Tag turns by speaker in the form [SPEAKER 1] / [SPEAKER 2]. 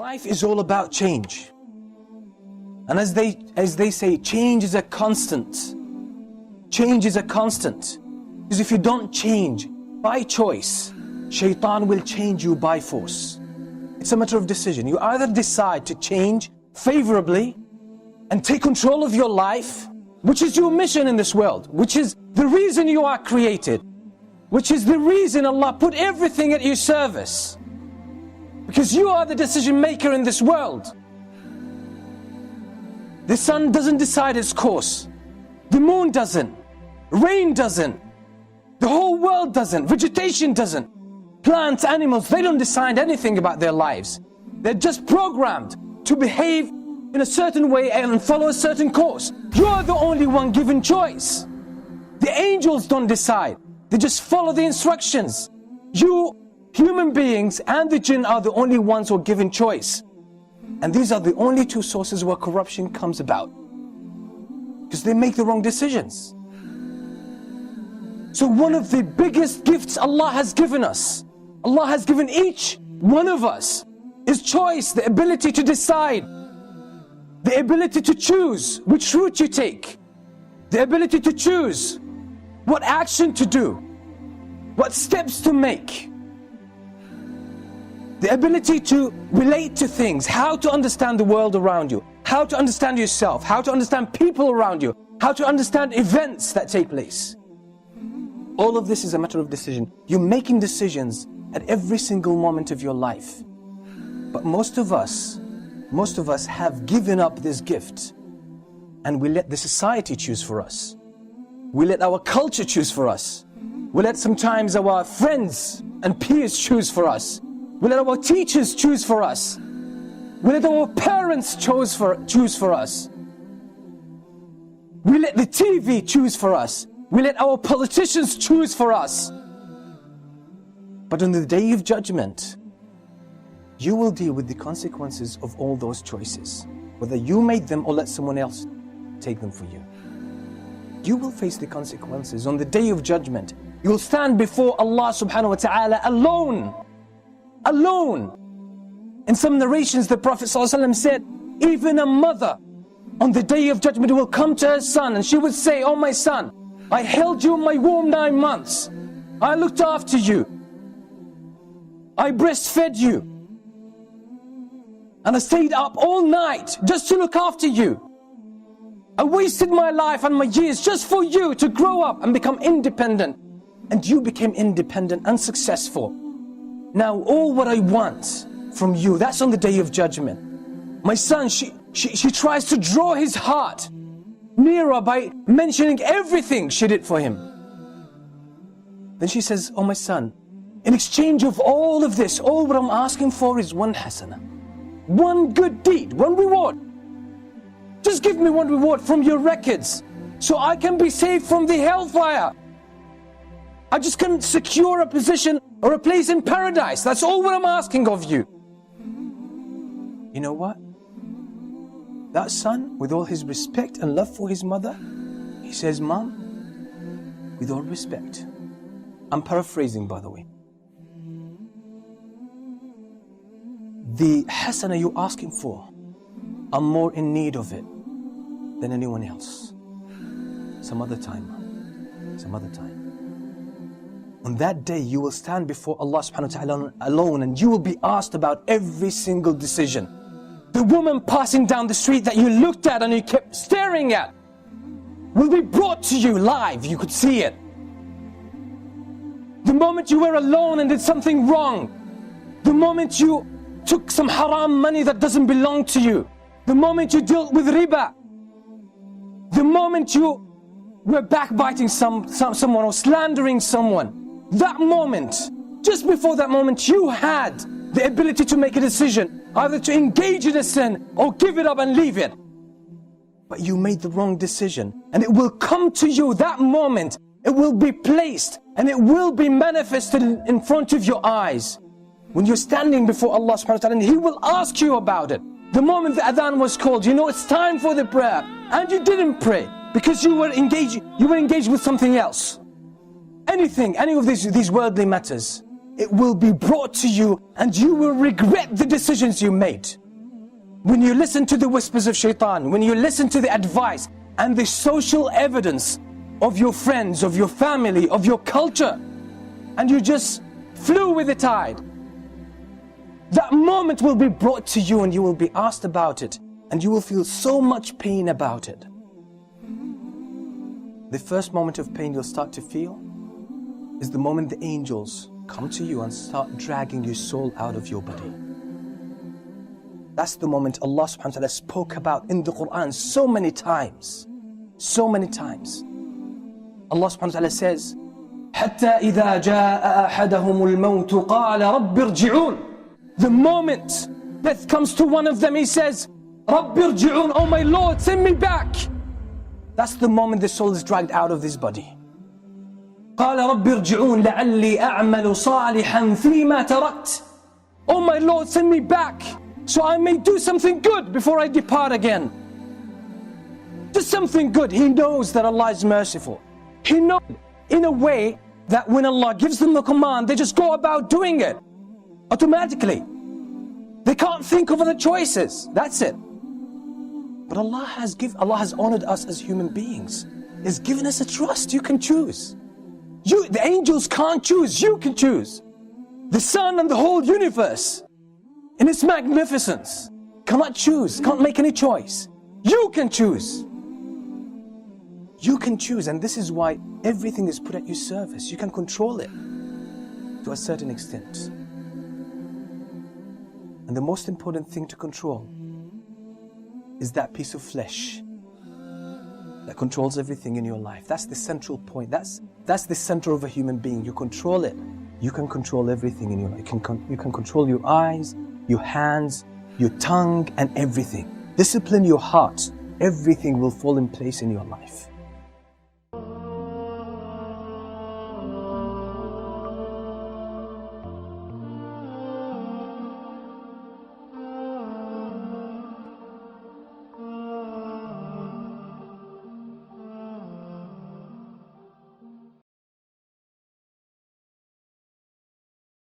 [SPEAKER 1] Life is all about change. And as they say, change is a constant. Change is a constant. Because if you don't change by choice, Shaitan will change you by force. It's a matter of decision. You either decide to change favorably and take control of your life, which is your mission in this world, which is the reason you are created, which is the reason Allah put everything at your service. Because you are the decision maker in this world. The sun doesn't decide its course. The moon doesn't. Rain doesn't. The whole world doesn't. Vegetation doesn't. Plants, animals, they don't decide anything about their lives. They're just programmed to behave in a certain way and follow a certain course. You're the only one given choice. The angels don't decide. They just follow the instructions. You, human beings and the jinn, are the only ones who are given choice. And these are the only two sources where corruption comes about. Because they make the wrong decisions. So one of the biggest gifts Allah has given us, Allah has given each one of us, is choice, the ability to decide, the ability to choose which route you take, the ability to choose what action to do, what steps to make, the ability to relate to things, how to understand the world around you, how to understand yourself, how to understand people around you, how to understand events that take place. All of this is a matter of decision. You're making decisions at every single moment of your life. But most of us have given up this gift, and we let the society choose for us. We let our culture choose for us. We let sometimes our friends and peers choose for us. We let our teachers choose for us. We let our parents choose for us. We let the TV choose for us. We let our politicians choose for us. But on the day of judgment, you will deal with the consequences of all those choices, whether you made them or let someone else take them for you. You will face the consequences on the day of judgment. You will stand before Allah subhanahu wa ta'ala alone. Alone. In some narrations, the Prophet ﷺ said, even a mother on the day of judgment will come to her son and she would say, "Oh my son, I held you in my womb 9 months. I looked after you. I breastfed you. And I stayed up all night just to look after you. I wasted my life and my years just for you to grow up and become independent. And you became independent and successful. Now all what I want from you, that's on the day of judgment. My son, she tries to draw his heart nearer by mentioning everything she did for him. Then she says, "Oh my son, in exchange of all of this, all what I'm asking for is one hasana, one good deed, one reward. Just give me one reward from your records so I can be saved from the hellfire. I just can secure a position or a place in paradise. That's all what I'm asking of you." You know what? That son, with all his respect and love for his mother, he says, "Mom, with all respect," I'm paraphrasing by the way, "the hasana you're asking for, I'm more in need of it than anyone else. Some other time, Mom. Some other time." On that day you will stand before Allah subhanahu wa ta'ala alone, and you will be asked about every single decision. The woman passing down the street that you looked at and you kept staring at will be brought to you live, you could see it. The moment you were alone and did something wrong, the moment you took some haram money that doesn't belong to you, the moment you dealt with riba, the moment you were backbiting someone or slandering someone, that moment, just before that moment, you had the ability to make a decision, either to engage in a sin or give it up and leave it. But you made the wrong decision, and it will come to you that moment. It will be placed and it will be manifested in front of your eyes when you're standing before Allah subhanahu wa ta'ala, and He will ask you about it. The moment the adhan was called, you know it's time for the prayer, and you didn't pray because you were engaged with something else. Any of these worldly matters, it will be brought to you and you will regret the decisions you made. When you listen to the whispers of shaitan, when you listen to the advice and the social evidence of your friends, of your family, of your culture, and you just flew with the tide, that moment will be brought to you and you will be asked about it and you will feel so much pain about it. The first moment of pain you'll start to feel is the moment the angels come to you and start dragging your soul out of your body. That's the moment Allah subhanahu wa ta'ala spoke about in the Quran so many times. So many times. Allah subhanahu wa ta'ala says, حَتَّى إِذَا جَاءَ أَحَدَهُمُ الْمَوْتُ قَالَ رَبِّ ارْجِعُونَ. The moment death comes to one of them, he says, رَبِّ ارْجِعُونَ, oh my Lord, send me back. That's the moment the soul is dragged out of this body. قَالَ رَبِّ ارْجِعُونَ لَعَلِّي أَعْمَلُ صَالِحًا فِيمَا تَرَكْتُ. Oh my Lord, send me back so I may do something good before I depart again. Do something good. He knows that Allah is merciful. He knows in a way that when Allah gives them the command, they just go about doing it automatically. They can't think of other choices. That's it. But Allah has honored us as human beings. He's given us a trust. You can choose. The angels can't choose. You can choose. The sun and the whole universe in its magnificence cannot choose, can't make any choice. You can choose. You can choose, and this is why everything is put at your service. You can control it to a certain extent. And the most important thing to control is that piece of flesh that controls everything in your life. That's the central point. That's the center of a human being. You control it. You can control everything in your life. You can control your eyes, your hands, your tongue, and everything. Discipline your heart. Everything will fall in place in your life.